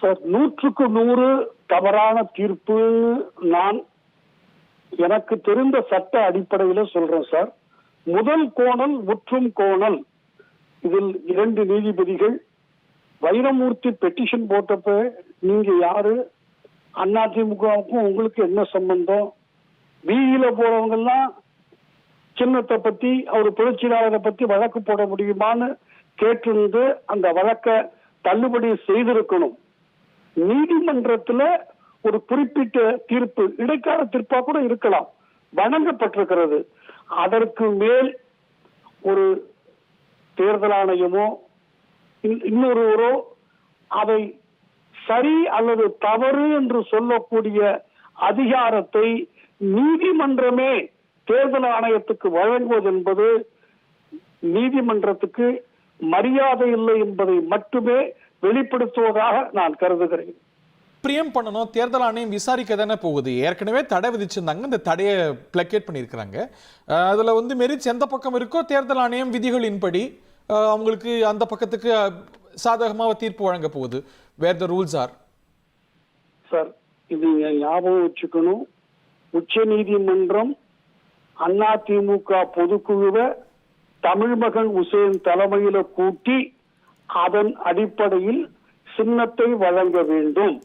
Sir 100க்கு 100 தவறான தீர்ப்பு நான் எனக்கு தெரிந்த சட்ட அடிப்படையில் சொல்றேன் சார். முதல் கோணல் முற்றும் கோணல். இதில் 2 நீதிபதிகள் வைரமூர்த்தி பெட்டிஷன் போட்டப்ப நீங்க யாரு, அதிமுகவுக்கும் உங்களுக்கு என்ன சம்பந்தம், வீதியில போறவங்க எல்லாம் சின்னத்தை பத்தி அவர் புரட்சியாளரை பத்தி வழக்கு போட முடியுமான்னு கேட்டிருந்து அந்த வழக்கை தள்ளுபடி செய்திருக்கணும். நீதிமன்றத்துல ஒரு குறிப்பிட்ட தீர்ப்பு இடைக்கால தீர்ப்பா கூட இருக்கலாம், வழங்கப்பட்டிருக்கிறது. அதற்கு மேல் ஒரு தேர்தல் ஆணையமோ இன்னொருவரோ அதை சரி அல்லது தவறு என்று சொல்லக்கூடிய அதிகாரத்தை நீதிமன்றமே தேர்தல் ஆணையத்துக்கு வழங்குவது என்பது நீதிமன்றத்துக்கு மரியாதை இல்லை என்பதை மட்டுமே வெளிப்படுத்துவதாக நான் கருதுகிறேன். பிரியம் பண்ணணும், தேர்தல் ஆணையம் விசாரிக்க தானே போகுது. ஏற்கனவே தடை விதிச்சிருந்தாங்க, இந்த தடையை பிளக்கேட் பண்ணியிருக்கிறாங்க. அதில் மெரிட்ஸ் எந்த பக்கம் இருக்கோ தேர்தல் ஆணையம் விதிகளின்படி அவங்களுக்கு அந்த பக்கத்துக்கு சாதகமாக தீர்ப்பு வழங்க போகுது. வேர் த ரூல்ஸ் ஆர். சார், இது ஞாபகம் வச்சுக்கணும். உச்ச நீதிமன்றம் அதிமுக பொதுக்குழுவை தமிழ்மகன் உசேன் தலைமையில கூட்டி அதன் அடிப்படையில் சின்னத்தை வழங்க வேண்டும்.